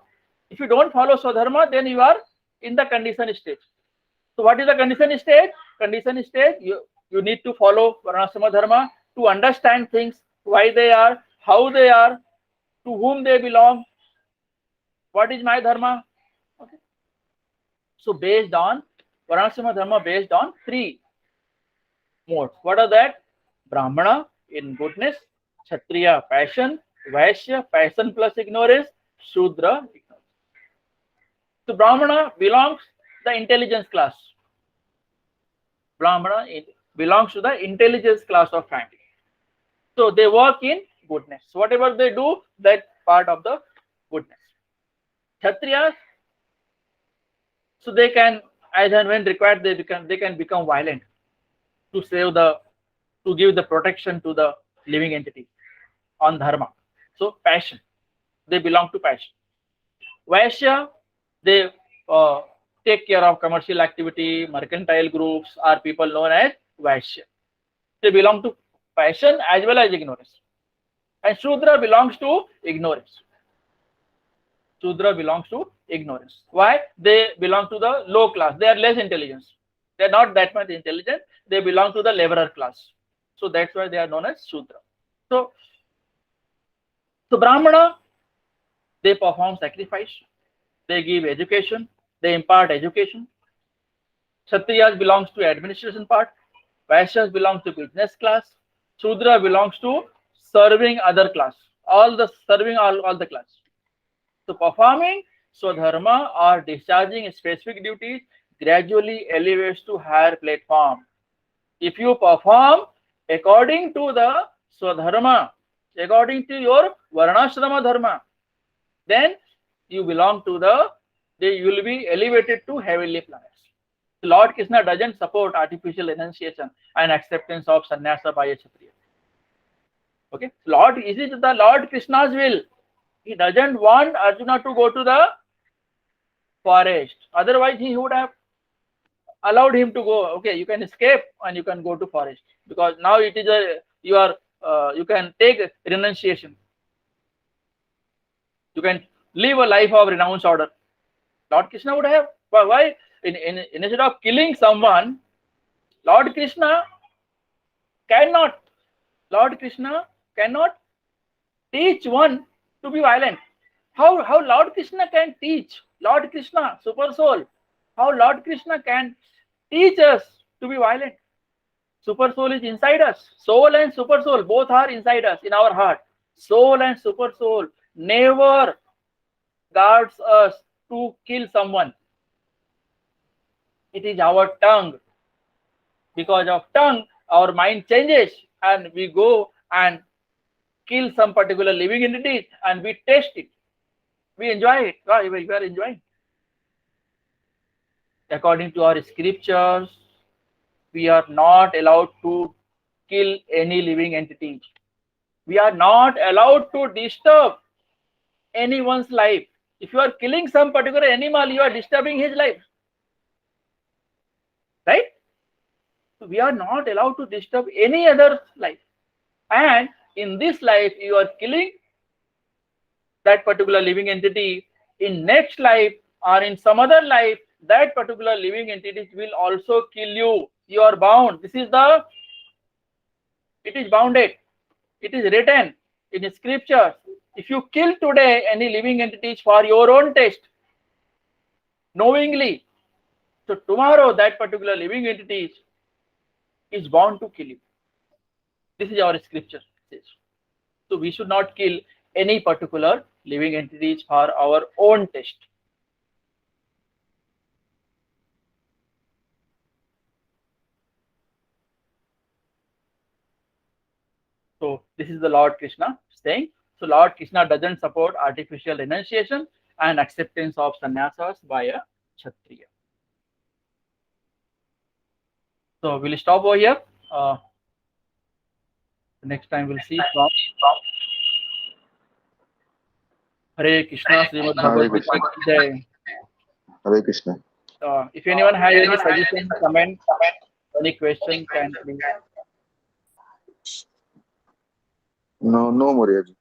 If you don't follow Swadharma, then you are in the condition stage. So what is the condition stage? Condition stage, you need to follow Varnashrama Dharma to understand things, why they are, how they are, to whom they belong, what is my dharma. Okay. So based on Varnashrama Dharma, based on three modes. What are that? Brahmana in goodness, Kshatriya passion, Vaishya passion plus ignorance, Shudra ignorance. So Brahmana belongs to the intelligence class. Brahmana belongs to the intelligence class of family. So they work in goodness. So whatever they do, that part of the goodness. Kshatriyas, so they can, as and when required, they can become violent to give the protection to the living entity on dharma. So passion, they belong to passion. Vaishya, they take care of commercial activity, mercantile groups, are people known as Vaishya. They belong to passion as well as ignorance. And Shudra belongs to ignorance. Shudra belongs to ignorance. Why? They belong to the low class. They are less intelligent. They are not that much intelligent. They belong to the laborer class. So that's why they are known as Shudra. So Brahmana, they perform sacrifice. They give education. They impart education. Kshatriyas belongs to administration part. Vaishyas belongs to business class. Shudra belongs to serving other class. Serving all the class. So performing Swadharma or discharging specific duties gradually elevates to higher platform. If you perform according to the Swadharma, according to your Varnashrama Dharma, then you belong to you will be elevated to heavenly planets. Lord Krishna doesn't support artificial enunciation and acceptance of sannyasa by a Kshatriya. Okay, is it the Lord Krishna's will? He doesn't want Arjuna to go to the forest. Otherwise, he would have allowed him to go. Okay, you can escape and you can go to forest, because now it is a you can take renunciation. You can live a life of renounced order. Lord Krishna would have. Why? Instead of killing someone, Lord Krishna cannot. Lord Krishna cannot teach one to be violent. How Lord Krishna can teach? Lord Krishna, super soul. How Lord Krishna can teach us to be violent? Super soul is inside us. Soul and super soul both are inside us, in our heart. Soul and super soul never guards us to kill someone. It is our tongue. Because of tongue, our mind changes and we go and kill some particular living entity and we taste it. We enjoy it. We are enjoying. According to our scriptures, we are not allowed to kill any living entity. We are not allowed to disturb anyone's life. If you are killing some particular animal, you are disturbing his life. Right? So we are not allowed to disturb any other life. And in this life, you are killing that particular living entity. In next life or in some other life, that particular living entity will also kill you. You are bound. It is bounded. It is written in scripture. If you kill today any living entities for your own taste, knowingly, so tomorrow that particular living entity is bound to kill you. This is our scripture. So we should not kill any particular living entities for our own taste. So this is the Lord Krishna saying. So Lord Krishna doesn't support artificial renunciation and acceptance of sannyasas by a Kshatriya. So we'll stop over here. Next time we'll see from Hare Krishna, Srimad Bhagavad Gita. Hare Krishna. If anyone has any suggestion, comment, any question, can please. No, Muryaji.